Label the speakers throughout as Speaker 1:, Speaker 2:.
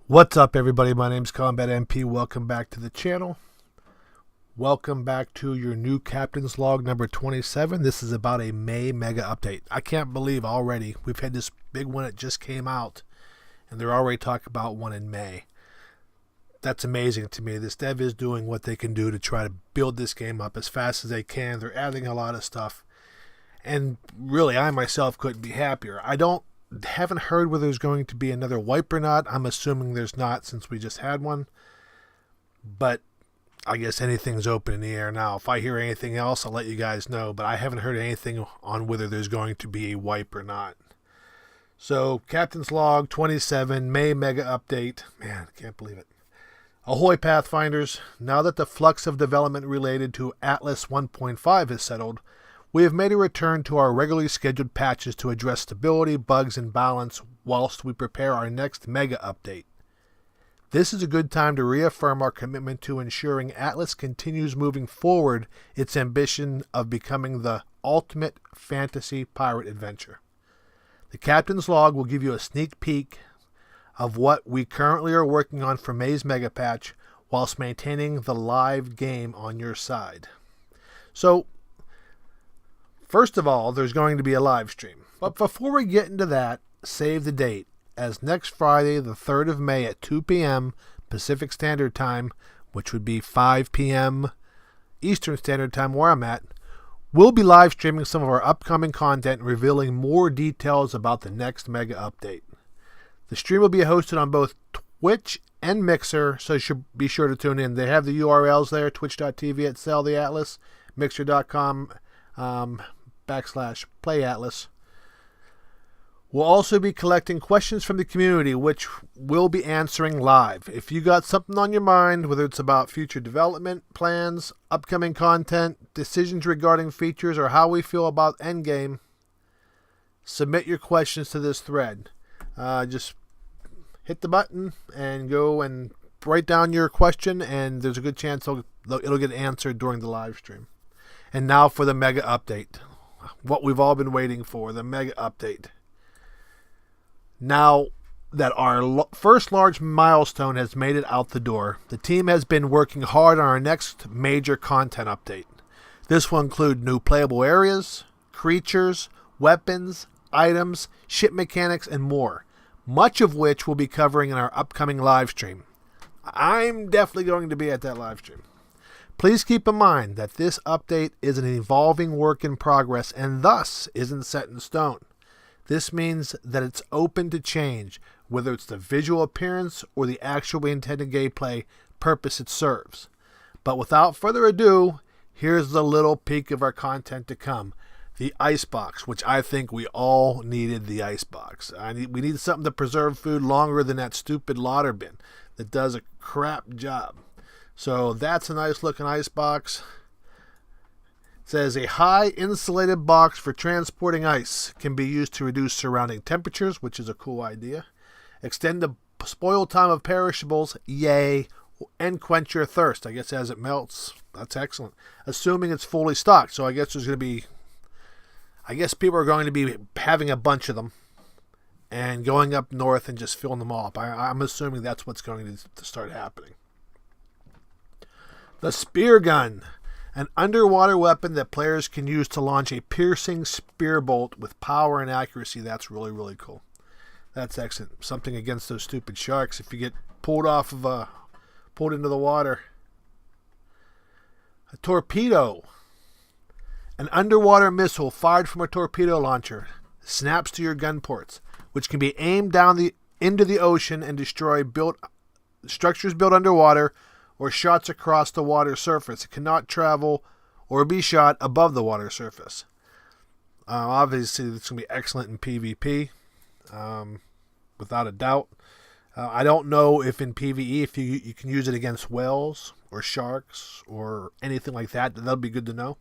Speaker 1: What's up, everybody? My name's Combat MP. Welcome back to the channel. Welcome back to your new Captain's Log number 27. This is about a May mega update. I can't believe already we've had this big one that just came out, and they're already talking about one in May. That's amazing to me. This dev is doing what they can do to try to build this game up as fast as they can. They're adding a lot of stuff, and really, I myself couldn't be happier. Haven't heard whether there's going to be another wipe or not. I'm assuming there's not since we just had one. But I guess anything's open in the air now. If I hear anything else, I'll let you guys know. But I haven't heard anything on whether there's going to be a wipe or not. So, Captain's Log 27, May Mega Update. Man, I can't believe it. Ahoy Pathfinders, now that the flux of development related to Atlas 1.5 is settled, we have made a return to our regularly scheduled patches to address stability, bugs, and balance whilst we prepare our next mega update. This is a good time to reaffirm our commitment to ensuring Atlas continues moving forward its ambition of becoming the ultimate fantasy pirate adventure. The Captain's Log will give you a sneak peek of what we currently are working on for May's mega patch whilst maintaining the live game on your side. So, first of all, there's going to be a live stream. But before we get into that, save the date, as next Friday, the 3rd of May at 2 p.m. Pacific Standard Time, which would be 5 p.m. Eastern Standard Time where I'm at, we'll be live streaming some of our upcoming content and revealing more details about the next mega update. The stream will be hosted on both Twitch and Mixer, so you should be sure to tune in. They have the URLs there, twitch.tv at Sell the Atlas, mixer.com /PlayAtlas. We'll also be collecting questions from the community, which we'll be answering live. If you got something on your mind, whether it's about future development plans, upcoming content, decisions regarding features, or how we feel about Endgame, submit your questions to this thread. Just hit the button and go and write down your question, and there's a good chance it'll get answered during the live stream. And now for the mega update. What we've all been waiting for, the mega update. Now that our first large milestone has made it out the door, the team has been working hard on our next major content update. This will include new playable areas, creatures, weapons, items, ship mechanics, and more, much of which we'll be covering in our upcoming live stream. I'm definitely going to be at that live stream. Please keep in mind that this update is an evolving work in progress and thus isn't set in stone. This means that it's open to change, whether it's the visual appearance or the actual intended gameplay purpose it serves. But without further ado, here's the little peek of our content to come. The icebox, which I think we all needed the icebox. We need something to preserve food longer than that stupid lauder bin that does a crap job. So that's a nice looking icebox. It says a high insulated box for transporting ice can be used to reduce surrounding temperatures, which is a cool idea. Extend the spoil time of perishables, yay, and quench your thirst. I guess as it melts, that's excellent. Assuming it's fully stocked, so I guess people are going to be having a bunch of them and going up north and just filling them all up. I'm assuming that's what's going to start happening. The Speargun, an underwater weapon that players can use to launch a piercing spear bolt with power and accuracy. That's really, really cool. That's excellent. Something against those stupid sharks if you get pulled into the water. A torpedo. An underwater missile fired from a torpedo launcher snaps to your gun ports, which can be aimed down into the ocean and destroy structures built underwater or shots across the water surface. It cannot travel or be shot above the water surface. Obviously, it's going to be excellent in PvP, without a doubt. I don't know if in PvE, if you can use it against whales or sharks or anything like that. That'll be good to know.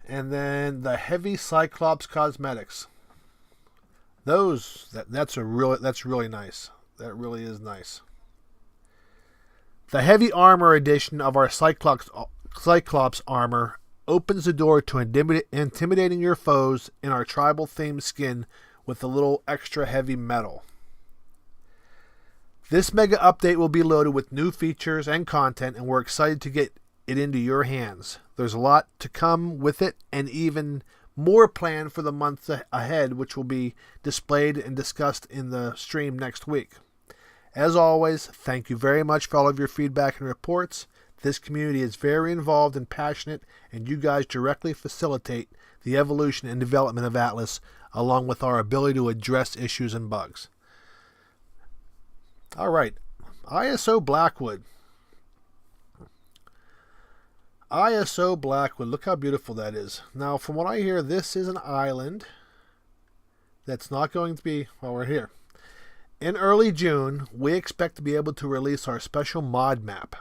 Speaker 1: And then the heavy Cyclops Cosmetics. That's really nice. That really is nice. The heavy armor edition of our Cyclops armor opens the door to intimidating your foes in our tribal themed skin with a little extra heavy metal. This mega update will be loaded with new features and content, and we're excited to get it into your hands. There's a lot to come with it, and even more planned for the months ahead, which will be displayed and discussed in the stream next week. As always, thank you very much for all of your feedback and reports. This community is very involved and passionate, and you guys directly facilitate the evolution and development of Atlas, along with our ability to address issues and bugs. All right, ISO Blackwood. ISO Blackwood, look how beautiful that is. Now, from what I hear, this is an island that's not going to be, well, we're here. In early June, we expect to be able to release our special mod map,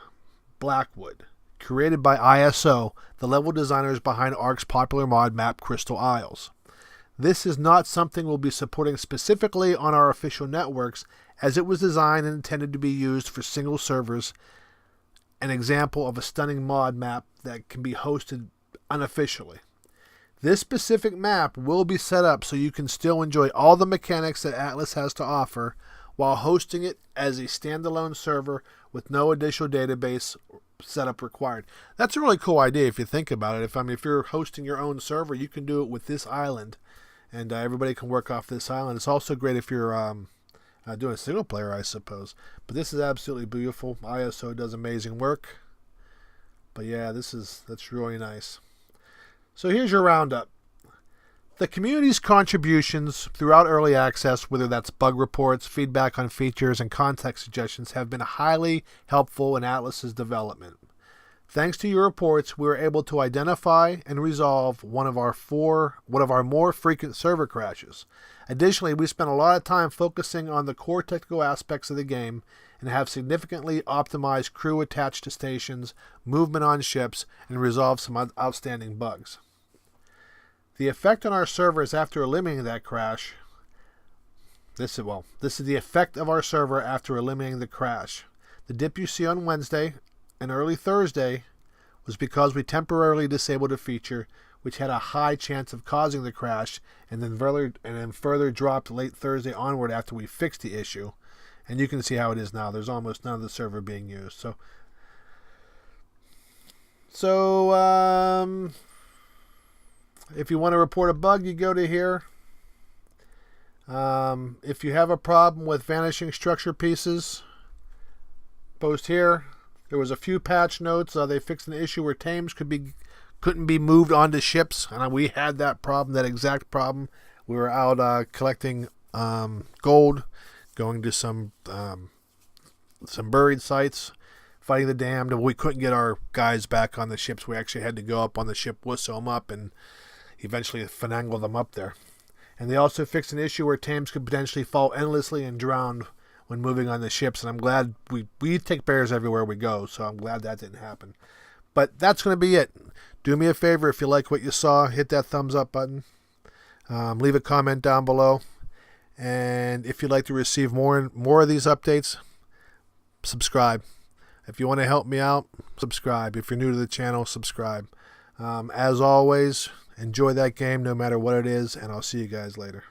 Speaker 1: Blackwood, created by ISO, the level designers behind ARK's popular mod map, Crystal Isles. This is not something we'll be supporting specifically on our official networks, as it was designed and intended to be used for single servers, an example of a stunning mod map that can be hosted unofficially. This specific map will be set up so you can still enjoy all the mechanics that Atlas has to offer while hosting it as a standalone server with no additional database setup required. That's a really cool idea if you think about it. If you're hosting your own server, you can do it with this island, and everybody can work off this island. It's also great if you're doing a single player, I suppose. But this is absolutely beautiful. ISO does amazing work. But yeah, that's really nice. So here's your roundup. The community's contributions throughout early access, whether that's bug reports, feedback on features, and context suggestions, have been highly helpful in Atlas's development. Thanks to your reports, we were able to identify and resolve one of our more frequent server crashes. Additionally, we spent a lot of time focusing on the core technical aspects of the game and have significantly optimized crew attached to stations, movement on ships, and resolved some outstanding bugs. The effect on our servers after eliminating that crash. This is the effect of our server after eliminating the crash. The dip you see on Wednesday and early Thursday was because we temporarily disabled a feature which had a high chance of causing the crash, and then further dropped late Thursday onward after we fixed the issue. And you can see how it is now. There's almost none of the server being used. So if you want to report a bug, you go to here. If you have a problem with vanishing structure pieces, post here. There was a few patch notes. They fixed an issue where tames couldn't be moved onto ships, and we had that problem, that exact problem. We were out collecting gold, going to some buried sites, fighting the damned. We couldn't get our guys back on the ships. We actually had to go up on the ship, whistle them up, and eventually finagle them up there. And they also fixed an issue where tames could potentially fall endlessly and drown when moving on the ships. And I'm glad we take bears everywhere we go, so I'm glad that didn't happen. But that's going to be it. Do me a favor, if you like what you saw, hit that thumbs up button. Leave a comment down below. And if you'd like to receive more of these updates, subscribe. If you want to help me out, subscribe. If you're new to the channel, subscribe. As always, enjoy that game no matter what it is, and I'll see you guys later.